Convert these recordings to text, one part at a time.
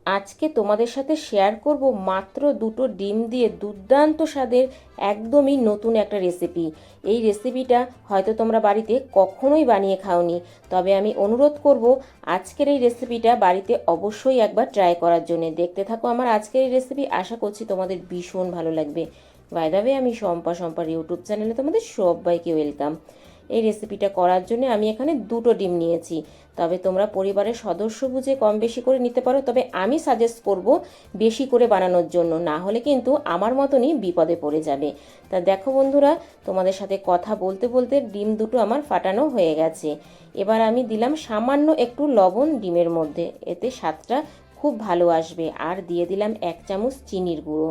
আজকে তোমাদের সাথে শেয়ার করব মাত্র দুটো ডিম দিয়ে দুর্দান্ত স্বাদের একদমই নতুন একটা রেসিপি। এই রেসিপিটা হয়তো তোমরা বাড়িতে কখনোই বানিয়ে খাওনি, তবে আমি অনুরোধ করব আজকের এই রেসিপিটা বাড়িতে অবশ্যই একবার ট্রাই করার জন্য। দেখতে থাকো আমার আজকের এই রেসিপি, আশা করছি তোমাদের ভীষণ ভালো লাগবে। বাই দ্য ওয়ে, আমি শম্পার ইউটিউব চ্যানেলে তোমাদের সবাইকে ওয়েলকাম। এই রেসিপিটা করার জন্য আমি এখানে দুটো ডিম নিয়েছি, তবে তোমরা পরিবারের সদস্য বুঝে কম বেশি করে নিতে পারো, তবে আমি সাজেস্ট করব বেশি করে বানানোর জন্য, না হলে কিন্তু আমার মতনই বিপদে পড়ে যাবে। তা দেখো বন্ধুরা, তোমাদের সাথে কথা বলতে বলতে ডিম দুটো আমার ফাটানো হয়ে গেছে। এবার আমি দিলাম সামান্য একটু লবণ ডিমের মধ্যে, এতে স্বাদটা খুব ভালো আসবে। আর দিয়ে দিলাম 1 চামচ চিনির গুঁড়ো।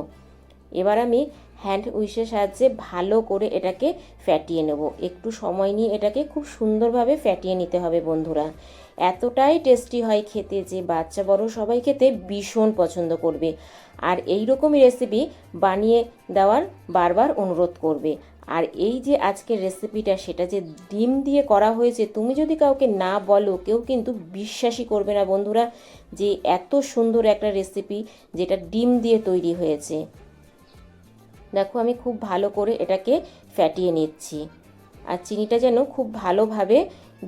এবার আমি হ্যান্ড উইশের সাহায্যে ভালো করে এটাকে ফ্যাটিয়ে নেব। একটু সময় নিয়ে এটাকে খুব সুন্দরভাবে ফ্যাটিয়ে নিতে হবে বন্ধুরা। এতটাই টেস্টি হয় খেতে যে বাচ্চা বড় সবাই খেতে ভীষণ পছন্দ করবে। আর এই রকমই রেসিপি বানিয়ে দেওয়ার বারবার অনুরোধ করবে। আর এই যে আজকের রেসিপিটা, সেটা যে ডিম দিয়ে করা হয়েছে, তুমি যদি কাউকে না বলো কেউ কিন্তু বিশ্বাসই করবে না বন্ধুরা, যে এত সুন্দর একটা রেসিপি যেটা ডিম দিয়ে তৈরি হয়েছে। দেখো আমি খুব ভালো করে এটাকে ফ্যাটিয়ে নিচ্ছি, আর চিনিটা যেন খুব ভালোভাবে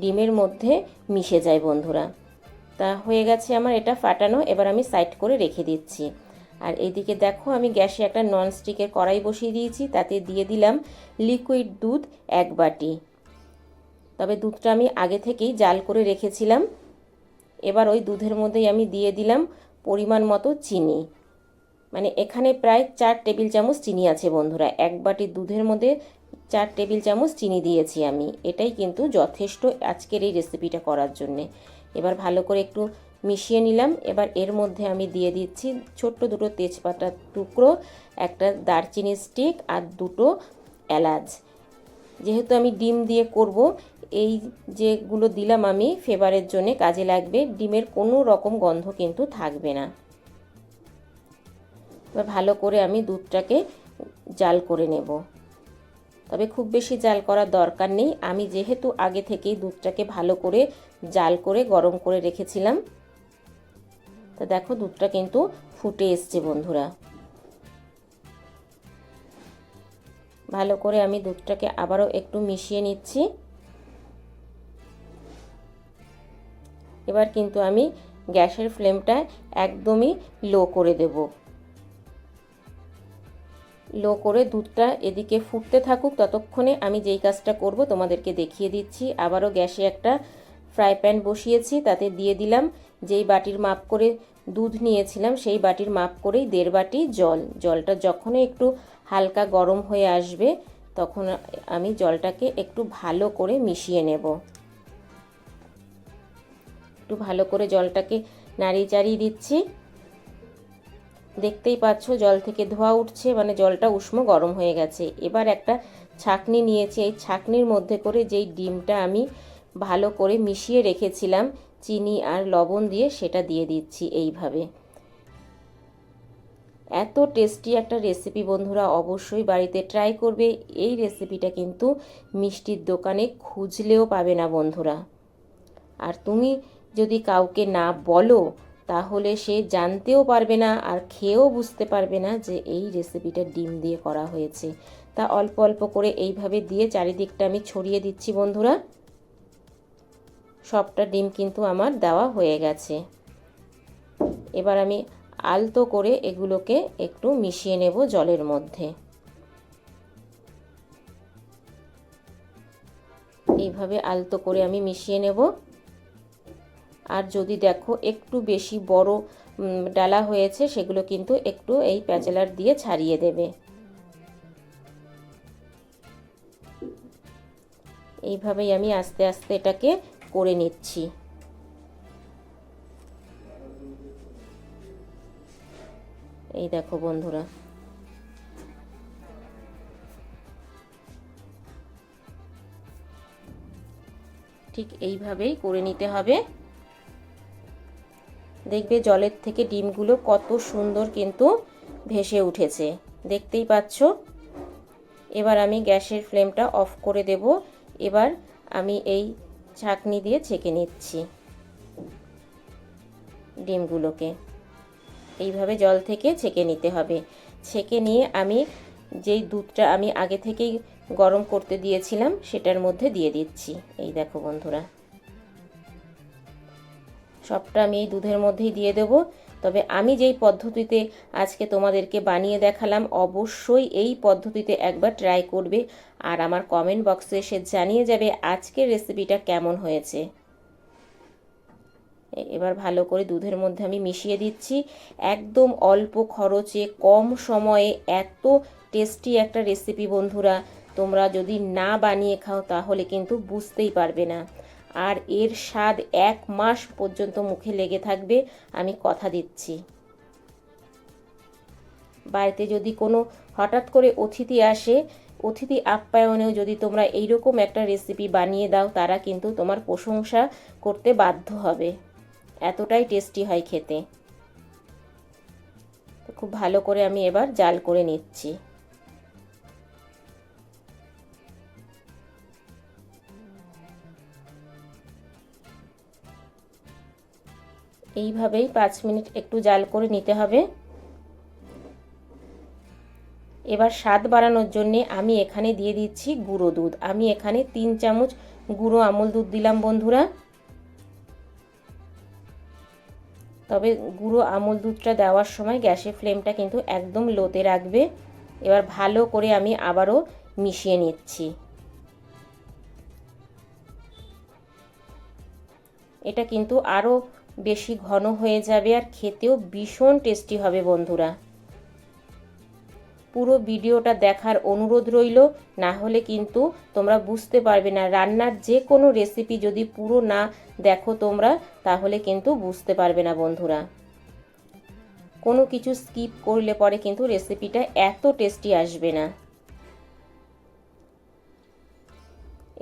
ডিমের মধ্যে মিশে যায় বন্ধুরা। তা হয়ে গেছে আমার এটা ফাটানো, এবার আমি সাইড করে রেখে দিচ্ছি। আর এইদিকে দেখো আমি গ্যাসে একটা ননস্টিকের কড়াই বসিয়ে দিয়েছি, তাতে দিয়ে দিলাম লিকুইড দুধ 1 বাটি। তবে দুধটা আমি আগে থেকেই জাল করে রেখেছিলাম। এবার ওই দুধের মধ্যেই আমি দিয়ে দিলাম পরিমাণ মতো চিনি, মানে এখানে প্রায় 4 টেবিল চামচ চিনি আছে বন্ধুরা। 1 বাটি দুধের মধ্যে 4 টেবিল চামচ চিনি দিয়েছি আমি, এটাই কিন্তু যথেষ্ট আজকের এই রেসিপিটা করার জন্যে। এবার ভালো করে একটু মিশিয়ে নিলাম। এবার এর মধ্যে আমি দিয়ে দিচ্ছি ছোট্ট দুটো তেজপাতার টুকরো, একটা দারচিনি স্টিক আর দুটো এলাচ। যেহেতু আমি ডিম দিয়ে করব, এই যেগুলো দিলাম আমি ফ্লেভারের জন্য কাজে লাগবে, ডিমের কোনো রকম গন্ধ কিন্তু থাকবে না। এবার ভালো করে আমি দুধটাকে জাল করে নেব, তবে খুব বেশি জাল করার দরকার নেই। আমি যেহেতু আগে থেকেই দুধটাকে ভালো করে জাল করে গরম করে রেখেছিলাম। তা দেখো দুধটা কিন্তু ফুটে এসছে বন্ধুরা। ভালো করে আমি দুধটাকে আবারও একটু মিশিয়ে নিচ্ছি। এবার কিন্তু আমি গ্যাসের ফ্লেমটা একদমই লো করে দেব। লো করে দুধটা এদিকে ফুটতে থাকুক, ততক্ষণে আমি যেই কাজটা করব তোমাদেরকে দেখিয়ে দিচ্ছি। আবারও গ্যাসে একটা ফ্রাই প্যান বসিয়েছি, তাতে দিয়ে দিলাম যেই বাটির মাপ করে দুধ নিয়েছিলাম সেই বাটির মাপ করেই 1.5 বাটি জল। জলটা যখনই একটু হালকা গরম হয়ে আসবে তখন আমি জলটাকে একটু ভালো করে মিশিয়ে নেব। একটু ভালো করে জলটাকে নাড়িয়ে চাড়িয়ে দিচ্ছি। দেখতেই পাচ্ছ জল থেকে ধোঁয়া উঠছে, মানে জলটা উষ্ণ গরম হয়ে গেছে। এবার একটা ছাঁকনি নিয়েছি, এই ছাঁকনির মধ্যে করে যেই ডিমটা আমি ভালো করে মিশিয়ে রেখেছিলাম চিনি আর লবণ দিয়ে, সেটা দিয়ে দিচ্ছি এইভাবে। এত টেস্টি একটা রেসিপি বন্ধুরা, অবশ্যই বাড়িতে ট্রাই করবে। এই রেসিপিটা কিন্তু মিষ্টির দোকানে খুঁজলেও পাবে না বন্ধুরা। আর তুমি যদি কাউকে না বলো তাহলে সে জানতেও পারবে না আর খেয়েও বুঝতে পারবে না যে এই রেসিপিটা ডিম দিয়ে করা হয়েছে। তা অল্প অল্প করে এইভাবে দিয়ে চারিদিকটা আমি ছড়িয়ে দিচ্ছি বন্ধুরা। সবটা ডিম কিন্তু আমার দেওয়া হয়ে গেছে। এবার আমি আলতো করে এগুলোকে একটু মিশিয়ে নেব জলের মধ্যে। এইভাবে আলতো করে আমি মিশিয়ে নেব। আর যদি দেখো একটু বেশি বড় ডালা হয়েছে, সেগুলো কিন্তু একটু এই প্যাচেলার দিয়ে ছাড়িয়ে দেবে। এইভাবেই আমি আস্তে আস্তে এটাকে করে নিচ্ছি। এই দেখো বন্ধুরা, ঠিক এইভাবেই করে নিতে হবে। দেখবে জলের থেকে ডিমগুলো কত সুন্দর কিন্তু ভেসে উঠেছে, দেখতেই পাচ্ছ। এবার আমি গ্যাসের ফ্লেমটা অফ করে দেব। এবার আমি এই ছাঁকনি দিয়ে ছেঁকে নিচ্ছি ডিমগুলোকে। এইভাবে জল থেকে ছেঁকে নিতে হবে। ছেঁকে নিয়ে আমি যেই দুধটা আমি আগে থেকেই গরম করতে দিয়েছিলাম সেটার মধ্যে দিয়ে দিচ্ছি। এই দেখো বন্ধুরা, সবটা আমি এই দুধের মধ্যেই দিয়ে দেব। তবে আমি যেই পদ্ধতিতে আজকে তোমাদেরকে বানিয়ে দেখালাম, অবশ্যই এই পদ্ধতিতে একবার ট্রাই করবে আর আমার কমেন্ট বক্সে এসে জানিয়ে যাবে আজকের রেসিপিটা কেমন হয়েছে। এবার ভালো করে দুধের মধ্যে আমি মিশিয়ে দিচ্ছি। একদম অল্প খরচে কম সময়ে এত টেস্টি একটা রেসিপি বন্ধুরা, তোমরা যদি না বানিয়ে খাও তাহলে কিন্তু বুঝতেই পারবে না। আর এর স্বাদ 1 মাস পর্যন্ত মুখে লেগে থাকবে, আমি কথা দিচ্ছি। বাড়িতে যদি কোনো হঠাৎ করে অতিথি আসে, অতিথি আপ্যায়নেও যদি তোমরা এইরকম একটা রেসিপি বানিয়ে দাও, তারা কিন্তু তোমার প্রশংসা করতে বাধ্য হবে, এতটাই টেস্টি হয় খেতে। তো খুব ভালো করে আমি এবার জাল করে নিচ্ছি। এইভাবেই 5 মিনিট একটু জাল করে নিতে হবে। এবার স্বাদ বাড়ানোর জন্য আমি এখানে দিয়ে দিচ্ছি গুঁড়ো দুধ। আমি এখানে 3 চামচ গুঁড়ো আমুল দুধ দিলাম বন্ধুরা। তবে গুঁড়ো আমুল দুধটা দেওয়ার সময় গ্যাসের ফ্লেমটা কিন্তু একদম লোতে রাখবে। এবার ভালো করে আমি আবারও মিশিয়ে নিচ্ছি। এটা কিন্তু আরও বেশি ঘন হয়ে যাবে আর খেতেও ভীষণ টেস্টি হবে বন্ধুরা। পুরো ভিডিওটা দেখার অনুরোধ রইল, না হলে কিন্তু তোমরা বুঝতে পারবে না। রান্নার যে কোনো রেসিপি যদি পুরো না দেখো তোমরা, তাহলে কিন্তু বুঝতে পারবে না বন্ধুরা। কোনো কিছু স্কিপ করলে পরে কিন্তু রেসিপিটা এত টেস্টি আসবে না।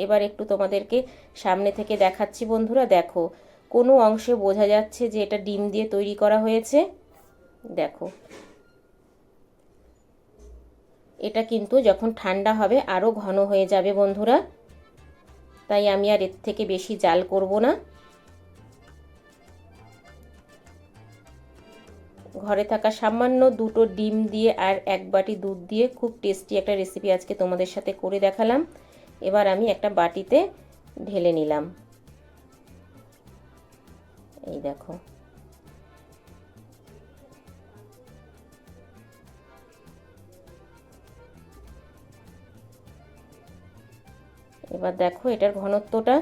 এবার একটু তোমাদেরকে সামনে থেকে দেখাচ্ছি বন্ধুরা। দেখো, কোনো অংশে বোঝা যাচ্ছে যে এটা ডিম দিয়ে তৈরি করা হয়েছে। দেখো, এটা কিন্তু যখন ঠান্ডা হবে আরও ঘন হয়ে যাবে বন্ধুরা, তাই আমি আর এর থেকে বেশি জাল করব না। ঘরে থাকা সামান্য 2টো ডিম দিয়ে আর 1 বাটি দুধ দিয়ে খুব টেস্টি একটা রেসিপি আজকে তোমাদের সাথে করে দেখালাম। এবার আমি একটা বাটিতে ঢেলে নিলাম। এই দেখো, এবার দেখো এটার ঘনত্বটা।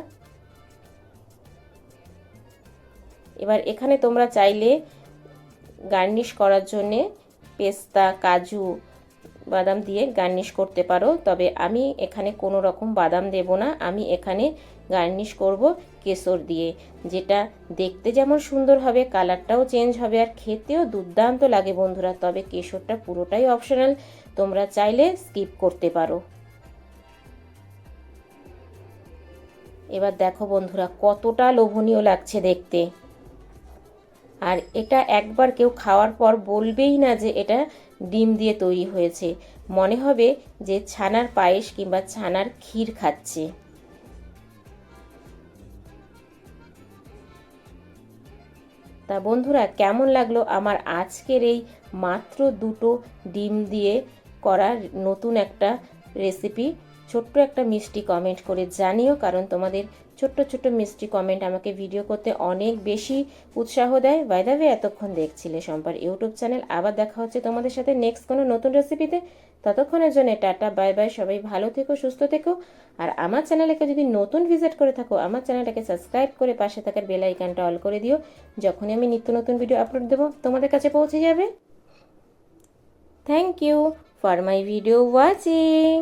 এবার এখানে তোমরা চাইলে গার্নিশ করার জন্যে পেস্তা, কাজু, বাদাম দিয়ে গার্নিশ করতে পারো। তবে আমি এখানে কোনো রকম বাদাম দেব না, আমি এখানে গার্নিশ করব কেশর দিয়ে, যেটা দেখতে যেমন সুন্দর হবে, কালারটাও চেঞ্জ হবে আর খেতেও দুর্দান্ত লাগে বন্ধুরা। তবে কেশরটা পুরোটাই অপশনাল, তোমরা চাইলে স্কিপ করতে পারো। এবার দেখো বন্ধুরা কতটা লোভনীয় লাগছে দেখতে। আর এটা একবার কেউ খাওয়ার পর বলবেই না যে এটা ডিম দিয়ে তৈরি হয়েছে, মনে হবে যে ছানার পায়েস কিংবা ছানার ক্ষীর খাচ্ছে। তা বন্ধুরা, কেমন লাগলো আমার আজকের এই মাত্র 2টো ডিম দিয়ে করা নতুন একটা রেসিপি? ছোট্ট একটা মিষ্টি কমেন্ট করে জানিও, কারণ তোমাদের ছোট্ট ছোট্ট মিষ্টি কমেন্ট আমাকে ভিডিও করতে অনেক বেশি উৎসাহ দেয়। বাই দ্য ওয়ে, এতক্ষণ দেখছিলে শম্পার ইউটিউব চ্যানেল। আবার দেখা হচ্ছে তোমাদের সাথে নেক্সট কোনো নতুন রেসিপিতে। ততক্ষণের জন্য টাটা, বাই বাই। সবাই ভালো থেকো, সুস্থ থেকো। আর আমার চ্যানেলকে যদি নতুন ভিজিট করে থাকো, আমার চ্যানেলটাকে সাবস্ক্রাইব করে পাশে থাকার বেল আইকনটা অল করে দিও। যখনই আমি নিত্য নতুন ভিডিও আপলোড দেবো তোমাদের কাছে পৌঁছে যাবে। Thank you for my video watching.